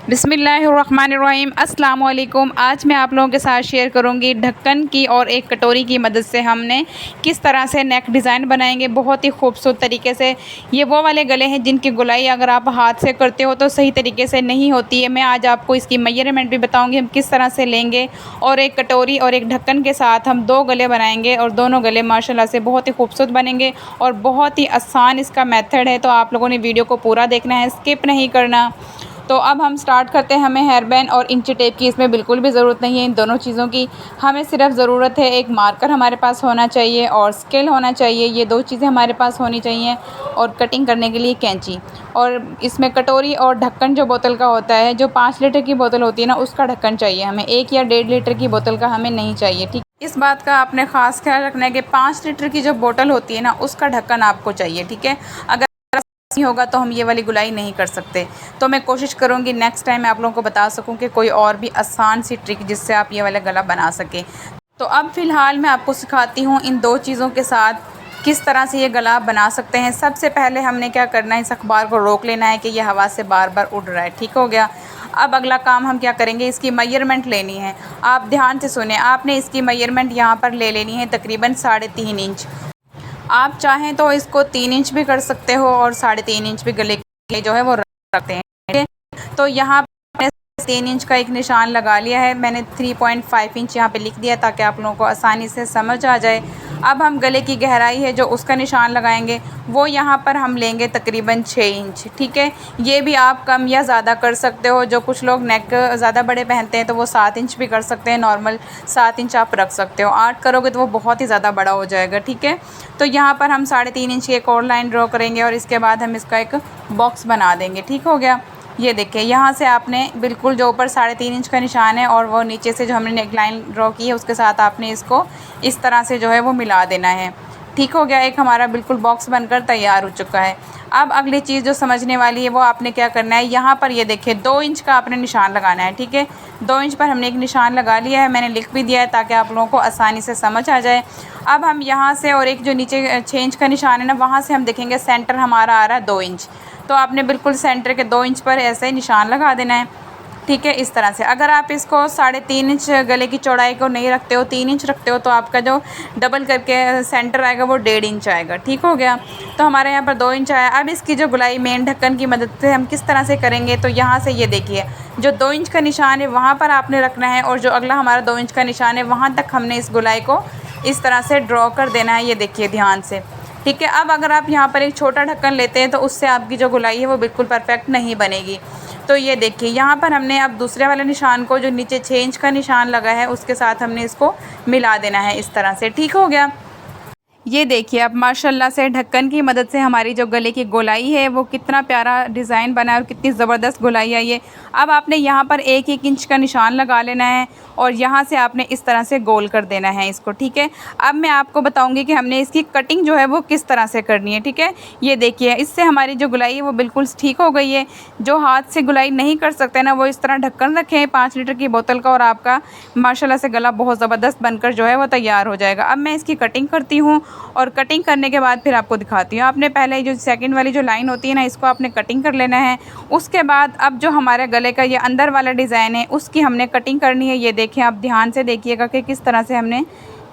बिस्मिल्लाहिर्रहमानिर्रहीम अस्सलाम वालेकुम। आज मैं आप लोगों के साथ शेयर करूंगी ढक्कन की और एक कटोरी की मदद से हमने किस तरह से नेक डिज़ाइन बनाएंगे बहुत ही खूबसूरत तरीके से। ये वो वाले गले हैं जिनकी गुलाई अगर आप हाथ से करते हो तो सही तरीके से नहीं होती है। मैं आज आपको इसकी मेजरमेंट भी बताऊंगी हम किस तरह से लेंगे, और एक कटोरी और एक ढक्कन के साथ हम दो गले बनाएंगे और दोनों गले माशाल्लाह से बहुत ही खूबसूरत बनेंगे और बहुत ही आसान इसका मेथड है। तो आप लोगों ने वीडियो को पूरा देखना है, स्किप नहीं करना। तो अब हम स्टार्ट करते हैं। हमें हेयर बैंड और इंची टेप की इसमें बिल्कुल भी ज़रूरत नहीं है, इन दोनों चीज़ों की। हमें सिर्फ ज़रूरत है एक मार्कर हमारे पास होना चाहिए और स्केल होना चाहिए। ये दो चीज़ें हमारे पास होनी चाहिए, और कटिंग करने के लिए कैंची। और इसमें कटोरी और ढक्कन जो बोतल का होता है, जो 5 लीटर की बोतल होती है ना, उसका ढक्कन चाहिए हमें। 1 या 1.5 लीटर की बोतल का हमें नहीं चाहिए, ठीक। इस बात का आपने ख़ास ख्याल रखना है कि 5 लीटर की जो बोतल होती है ना, उसका ढक्कन आपको चाहिए, ठीक है। अगर नहीं होगा तो हम ये वाली गुलाई नहीं कर सकते। तो मैं कोशिश करूँगी नेक्स्ट टाइम मैं आप लोगों को बता सकूँ कि कोई और भी आसान सी ट्रिक जिससे आप ये वाला गला बना सकें। तो अब फ़िलहाल मैं आपको सिखाती हूँ इन दो चीज़ों के साथ किस तरह से ये गला आप बना सकते हैं। सबसे पहले हमने क्या करना है, इस अखबार को रोक लेना है कि ये हवा से बार बार उड़ रहा है, ठीक हो गया। अब अगला काम हम क्या करेंगे, इसकी मेजरमेंट लेनी है। आप ध्यान से सुने, आपने इसकी मेजरमेंट यहाँ पर ले लेनी है तकरीबन 3.5 इंच। आप चाहें तो इसको 3 इंच भी कर सकते हो और 3.5 इंच भी गले के जो है वो रख सकते हैं, ठीक है। तो यहाँ मैंने 3 इंच का एक निशान लगा लिया है। मैंने 3.5 इंच यहाँ पे लिख दिया ताकि आप लोगों को आसानी से समझ आ जाए। अब हम गले की गहराई है जो उसका निशान लगाएंगे, वो यहाँ पर हम लेंगे तकरीबन 6 इंच, ठीक है। ये भी आप कम या ज़्यादा कर सकते हो। जो कुछ लोग नेक ज़्यादा बड़े पहनते हैं तो वो 7 इंच भी कर सकते हैं, नॉर्मल 7 इंच आप रख सकते हो। 8 करोगे तो वो बहुत ही ज़्यादा बड़ा हो जाएगा, ठीक है। तो यहाँ पर हम 3.5 इंच की एक और लाइन ड्रॉ करेंगे और इसके बाद हम इसका एक बॉक्स बना देंगे, ठीक हो गया। ये देखिए, यहाँ से आपने बिल्कुल जो ऊपर 3.5 इंच का निशान है और वो नीचे से जो हमने नेक लाइन ड्रॉ की है उसके साथ आपने इसको इस तरह से जो है वो मिला देना है, ठीक हो गया। एक हमारा बिल्कुल बॉक्स बनकर तैयार हो चुका है। अब अगली चीज़ जो समझने वाली है वो आपने क्या करना है, यहाँ पर ये देखिए 2 इंच का आपने निशान लगाना है, ठीक है। 2 इंच पर हमने एक निशान लगा लिया है, मैंने लिख भी दिया है ताकि आप लोगों को आसानी से समझ आ जाए। अब हम यहाँ से और एक जो नीचे 6 इंच का निशान है ना, वहाँ से हम देखेंगे सेंटर हमारा आ रहा है 2 इंच। तो आपने बिल्कुल सेंटर के 2 इंच पर ऐसे निशान लगा देना है, ठीक है, इस तरह से। अगर आप इसको 3.5 इंच गले की चौड़ाई को नहीं रखते हो, 3 इंच रखते हो, तो आपका जो डबल करके सेंटर आएगा वो 1.5 इंच आएगा, ठीक हो गया। तो हमारे यहाँ पर 2 इंच आया। अब इसकी जो गुलाई मेन ढक्कन की मदद से हम किस तरह से करेंगे, तो यहाँ से ये देखिए जो 2 इंच का निशान है वहाँ पर आपने रखना है, और जो अगला हमारा 2 इंच का निशान है वहाँ तक हमने इस गुलाई को इस तरह से ड्रॉ कर देना है। ये देखिए ध्यान से, ठीक है। अब अगर आप यहाँ पर एक छोटा ढक्कन लेते हैं तो उससे आपकी जो गुलाई है वो बिल्कुल परफेक्ट नहीं बनेगी। तो ये देखिए यहाँ पर हमने अब दूसरे वाले निशान को जो नीचे 6 इंच का निशान लगा है उसके साथ हमने इसको मिला देना है इस तरह से, ठीक हो गया। ये देखिए अब माशाल्लाह से ढक्कन की मदद से हमारी जो गले की गोलाई है वो कितना प्यारा डिज़ाइन बना है और कितनी ज़बरदस्त गोलाई आई है। अब आपने यहाँ पर 1-1 इंच का निशान लगा लेना है और यहाँ से आपने इस तरह से गोल कर देना है इसको, ठीक है। अब मैं आपको बताऊँगी कि हमने इसकी कटिंग जो है वो किस तरह से करनी है, ठीक है। ये देखिए इससे हमारी जो गुलाई है वो बिल्कुल ठीक हो गई है। जो हाथ से गुलाई नहीं कर सकते ना, वो इस तरह ढक्कन रखें 5 लीटर की बोतल का, और आपका माशाल्लाह से गला बहुत ज़बरदस्त बनकर जो है वो तैयार हो जाएगा। अब मैं इसकी कटिंग करती हूँ और कटिंग करने के बाद फिर आपको दिखाती हूँ। आपने पहले जो सेकंड वाली जो लाइन होती है ना, इसको आपने कटिंग कर लेना है। उसके बाद अब जो हमारे गले का ये अंदर वाला डिज़ाइन है उसकी हमने कटिंग करनी है। ये देखिए, आप ध्यान से देखिएगा कि किस तरह से हमने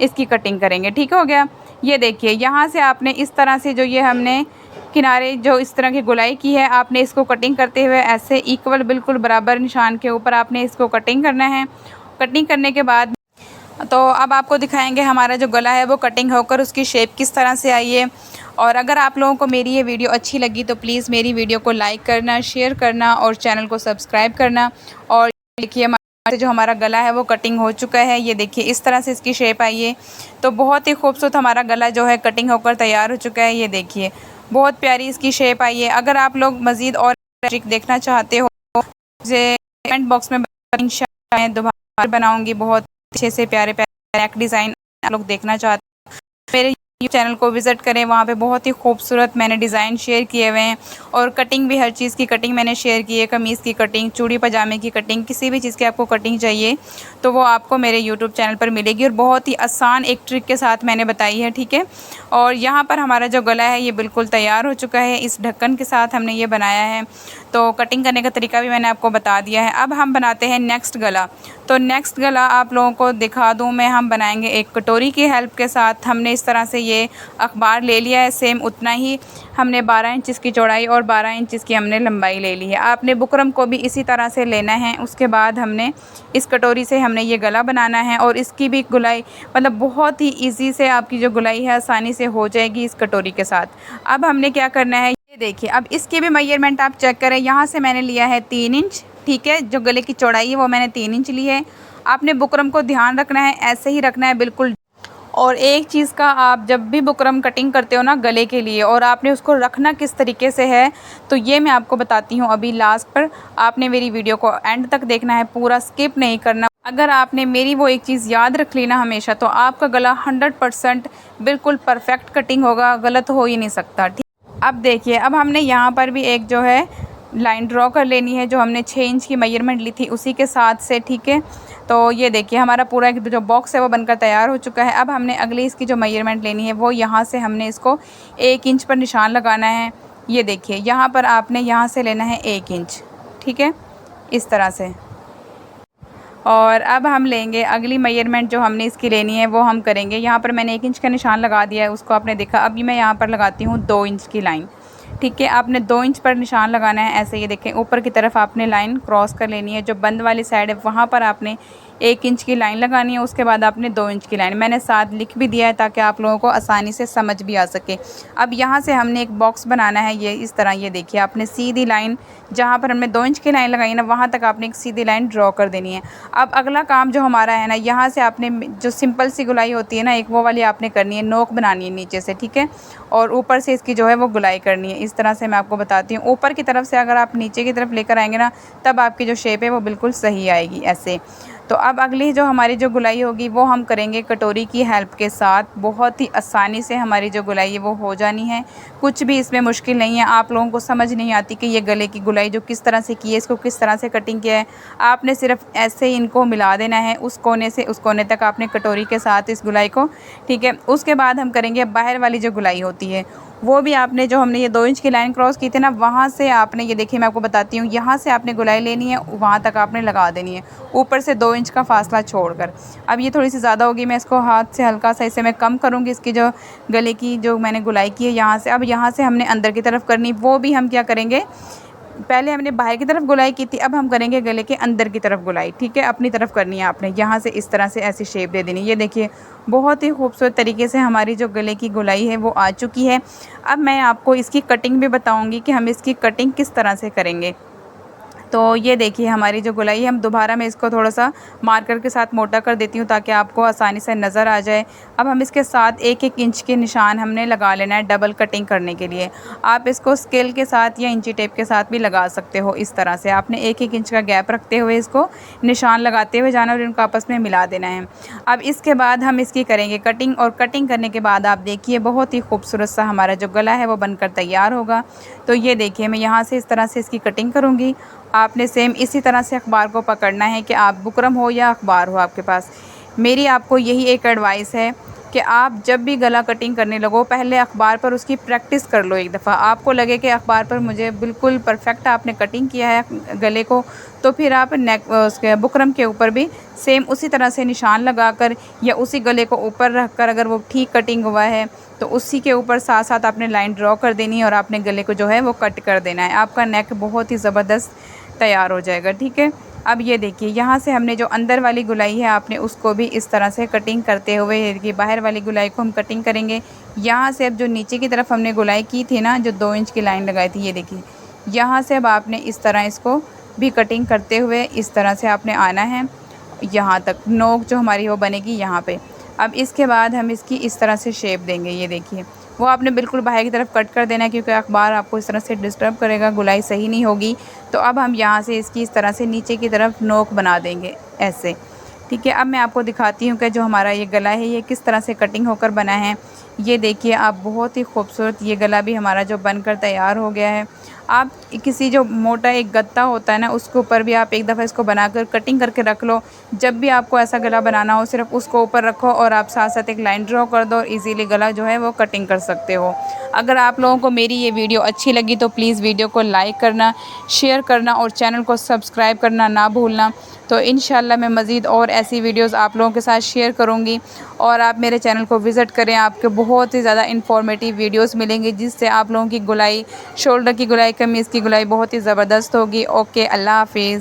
इसकी कटिंग करेंगे, ठीक हो गया। ये देखिए यहाँ से आपने इस तरह से जो ये हमने किनारे जो इस तरह की गुलाई की है, आपने इसको कटिंग करते हुए ऐसे इक्वल बिल्कुल बराबर निशान के ऊपर आपने इसको कटिंग करना है। कटिंग करने के बाद तो अब आपको दिखाएंगे हमारा जो गला है वो कटिंग होकर उसकी शेप किस तरह से आई है। और अगर आप लोगों को मेरी ये वीडियो अच्छी लगी तो प्लीज़ मेरी वीडियो को लाइक करना, शेयर करना और चैनल को सब्सक्राइब करना। और देखिए जो हमारा गला है वो कटिंग हो चुका है। ये देखिए इस तरह से इसकी शेप आई है। तो बहुत ही खूबसूरत हमारा गला जो है कटिंग होकर तैयार हो चुका है। ये देखिए बहुत प्यारी इसकी शेप आई है। अगर आप लोग मज़ीद और ट्रिक देखना चाहते हो मुझे कमेंट बॉक्स में दोबारा बनाऊँगी। बहुत अच्छे से प्यारे प्यारे नेक डिज़ाइन आप लोग देखना चाहते हो मेरे चैनल को विज़िट करें, वहाँ पे बहुत ही खूबसूरत मैंने डिज़ाइन शेयर किए हुए हैं और कटिंग भी, हर चीज़ की कटिंग मैंने शेयर की है। कमीज़ की कटिंग, चूड़ी पजामे की कटिंग, किसी भी चीज़ की आपको कटिंग चाहिए तो वो आपको मेरे यूट्यूब चैनल पर मिलेगी और बहुत ही आसान एक ट्रिक के साथ मैंने बताई है, ठीक है। और यहाँ पर हमारा जो गला है ये बिल्कुल तैयार हो चुका है। इस ढक्कन के साथ हमने ये बनाया है, तो कटिंग करने का तरीका भी मैंने आपको बता दिया है। अब हम बनाते हैं नेक्स्ट गला। तो नेक्स्ट गला आप लोगों को दिखा दूँ मैं, हम बनाएंगे एक कटोरी की हेल्प के साथ। हमने इस तरह से ये अखबार ले लिया है, सेम उतना ही हमने 12 इंच इसकी चौड़ाई और 12 इंच इसकी हमने लंबाई ले ली है। आपने बुकरम को भी इसी तरह से लेना है। उसके बाद हमने इस कटोरी से हमने ये गला बनाना है और इसकी भी गुलाई मतलब बहुत ही ईज़ी से आपकी जो गुलाई है आसानी से हो जाएगी इस कटोरी के साथ। अब हमने क्या करना है, ये देखिए, अब इसके भी मेजरमेंट आप चेक करें। यहाँ से मैंने लिया है 3 इंच, ठीक है। जो गले की चौड़ाई है वो मैंने 3 इंच ली है। आपने बुकरम को ध्यान रखना है, ऐसे ही रखना है बिल्कुल। और एक चीज़ का, आप जब भी बुकरम कटिंग करते हो ना गले के लिए, और आपने उसको रखना किस तरीके से है तो ये मैं आपको बताती हूँ अभी लास्ट पर। आपने मेरी वीडियो को एंड तक देखना है, पूरा स्किप नहीं करना। अगर आपने मेरी वो एक चीज़ याद रख ली ना हमेशा, तो आपका गला 100% बिल्कुल परफेक्ट कटिंग होगा, गलत हो ही नहीं सकता, ठीक। अब देखिए, अब हमने यहाँ पर भी एक जो है लाइन ड्रॉ कर लेनी है, जो हमने 6 इंच की मेजरमेंट ली थी उसी के साथ से, ठीक है। तो ये देखिए हमारा पूरा एक जो बॉक्स है वो बनकर तैयार हो चुका है। अब हमने अगली इसकी जो मेजरमेंट लेनी है वो यहाँ से हमने इसको 1 इंच पर निशान लगाना है। ये देखिए यहाँ पर आपने यहाँ से लेना है 1 इंच, ठीक है, इस तरह से। और अब हम लेंगे अगली मेजरमेंट जो हमने इसकी लेनी है वो हम करेंगे। यहाँ पर मैंने 1 इंच का निशान लगा दिया है, उसको आपने देखा। अभी मैं यहाँ पर लगाती हूँ 2 इंच की लाइन, ठीक है। आपने 2 इंच पर निशान लगाना है, ऐसे ये देखें ऊपर की तरफ आपने लाइन क्रॉस कर लेनी है। जो बंद वाली साइड है वहाँ पर आपने 1 इंच की लाइन लगानी है, उसके बाद आपने 2 इंच की लाइन, मैंने साथ लिख भी दिया है ताकि आप लोगों को आसानी से समझ भी आ सके। अब यहाँ से हमने एक बॉक्स बनाना है, ये इस तरह। ये देखिए आपने सीधी लाइन, जहाँ पर हमने 2 इंच की लाइन लगाई ना वहाँ तक आपने एक सीधी लाइन ड्रॉ कर देनी है। अब अगला काम जो हमारा है ना, यहाँ से आपने जो सिंपल सी गुलाई होती है ना, एक वो वाली आपने करनी है, नोक बनानी है नीचे से, ठीक है। और ऊपर से इसकी जो है वो गुलाई करनी है। इस तरह से मैं आपको बताती हूँ। ऊपर की तरफ से अगर आप नीचे की तरफ लेकर आएंगे ना, तब आपकी जो शेप है वो बिल्कुल सही आएगी, ऐसे। तो अब अगली जो हमारी जो गुलाई होगी वो हम करेंगे कटोरी की हेल्प के साथ। बहुत ही आसानी से हमारी जो गुलाई है वो हो जानी है, कुछ भी इसमें मुश्किल नहीं है। आप लोगों को समझ नहीं आती कि ये गले की गुलाई जो किस तरह से की है, इसको किस तरह से कटिंग किया है। आपने सिर्फ ऐसे ही इनको मिला देना है, उस कोने से उस कोने तक आपने कटोरी के साथ इस गुलाई को, ठीक है। उसके बाद हम करेंगे बाहर वाली जो गुलाई होती है, वो भी आपने जो हमने ये 2 इंच की लाइन क्रॉस की थी ना, वहाँ से आपने, ये देखिए मैं आपको बताती हूँ, यहाँ से आपने गुलाई लेनी है, वहाँ तक आपने लगा देनी है, ऊपर से 2 इंच का फासला छोड़कर। अब ये थोड़ी सी ज़्यादा होगी, मैं इसको हाथ से हल्का सा इसे मैं कम करूँगी। इसकी जो गले की जो मैंने गुलाई की है यहाँ से, अब यहाँ से हमने अंदर की तरफ करनी, वो भी हम क्या करेंगे, पहले हमने बाहर की तरफ गुलाई की थी, अब हम करेंगे गले के अंदर की तरफ गुलाई, ठीक है। अपनी तरफ करनी है आपने, यहाँ से इस तरह से ऐसी शेप दे देनी। ये देखिए बहुत ही खूबसूरत तरीके से हमारी जो गले की गुलाई है वो आ चुकी है। अब मैं आपको इसकी कटिंग भी बताऊंगी कि हम इसकी कटिंग किस तरह से करेंगे। तो ये देखिए हमारी जो गुलाई है, हम दोबारा मैं इसको थोड़ा सा मार्कर के साथ मोटा कर देती हूँ ताकि आपको आसानी से नज़र आ जाए। अब हम इसके साथ 1-1 इंच के निशान हमने लगा लेना है डबल कटिंग करने के लिए। आप इसको स्केल के साथ या इंची टेप के साथ भी लगा सकते हो। इस तरह से आपने 1-1 इंच का गैप रखते हुए इसको निशान लगाते हुए जाना और इनको आपस में मिला देना है। अब इसके बाद हम इसकी करेंगे कटिंग, और कटिंग करने के बाद आप देखिए बहुत ही खूबसूरत सा हमारा जो गला है वो बनकर तैयार होगा। तो ये देखिए मैं यहाँ से इस तरह से इसकी कटिंग करूँगी। आपने सेम इसी तरह से अखबार को पकड़ना है कि आप बुकरम हो या अखबार हो आपके पास। मेरी आपको यही एक एडवाइस है कि आप जब भी गला कटिंग करने लगो, पहले अखबार पर उसकी प्रैक्टिस कर लो एक दफ़ा। आपको लगे कि अखबार पर मुझे बिल्कुल परफेक्ट आपने कटिंग किया है गले को, तो फिर आप नेक उसके बुकरम के ऊपर भी सेम उसी तरह से निशान लगाकर या उसी गले को ऊपर रखकर, अगर वो ठीक कटिंग हुआ है तो उसी के ऊपर साथ साथ आपने लाइन ड्रॉ कर देनी है और आपने गले को जो है वो कट कर देना है। आपका नेक बहुत ही ज़बरदस्त तैयार हो जाएगा, ठीक है। अब ये देखिए यहाँ से हमने जो अंदर वाली गुलाई है आपने उसको भी इस तरह से कटिंग करते हुए, देखिए बाहर वाली गुलाई को हम कटिंग करेंगे। यहाँ से अब जो नीचे की तरफ हमने गुलाई की थी ना, जो 2 इंच की लाइन लगाई थी, ये देखिए यहाँ से अब आपने इस तरह इसको भी कटिंग करते हुए इस तरह से आपने आना है यहाँ तक, नोक जो हमारी वो बनेगी यहाँ पे। अब इसके बाद हम इसकी इस तरह से शेप देंगे। ये देखिए वो आपने बिल्कुल बाहर की तरफ कट कर देना है क्योंकि अखबार आपको इस तरह से डिस्टर्ब करेगा, गुलाई सही नहीं होगी। तो अब हम यहाँ से इसकी इस तरह से नीचे की तरफ नोक बना देंगे ऐसे, ठीक है। अब मैं आपको दिखाती हूँ कि जो हमारा ये गला है ये किस तरह से कटिंग होकर बना है। ये देखिए आप, बहुत ही खूबसूरत ये गला भी हमारा जो बनकर तैयार हो गया है। आप किसी जो मोटा एक गत्ता होता है ना, उसके ऊपर भी आप एक दफ़ा इसको बनाकर कटिंग करके रख लो। जब भी आपको ऐसा गला बनाना हो, सिर्फ़ उसको ऊपर रखो और आप साथ-साथ एक लाइन ड्रॉ कर दो और ईज़िली गला जो है वो कटिंग कर सकते हो। अगर आप लोगों को मेरी ये वीडियो अच्छी लगी तो प्लीज़ वीडियो को लाइक करना, शेयर करना और चैनल को सब्सक्राइब करना ना भूलना। तो इंशाल्लाह मैं मज़ीद और ऐसी वीडियोज़ आप लोगों के साथ शेयर करूँगी और आप मेरे चैनल को विज़िट करें। आपको बहुत ही ज़्यादा इन्फॉर्मेटिव वीडियोज़ मिलेंगी, जिससे आप लोगों की गुलाई, शोल्डर की गुलाई, कमीज़ की गुलाई बहुत ही ज़बरदस्त होगी। ओके, अल्लाह हाफ़िज़।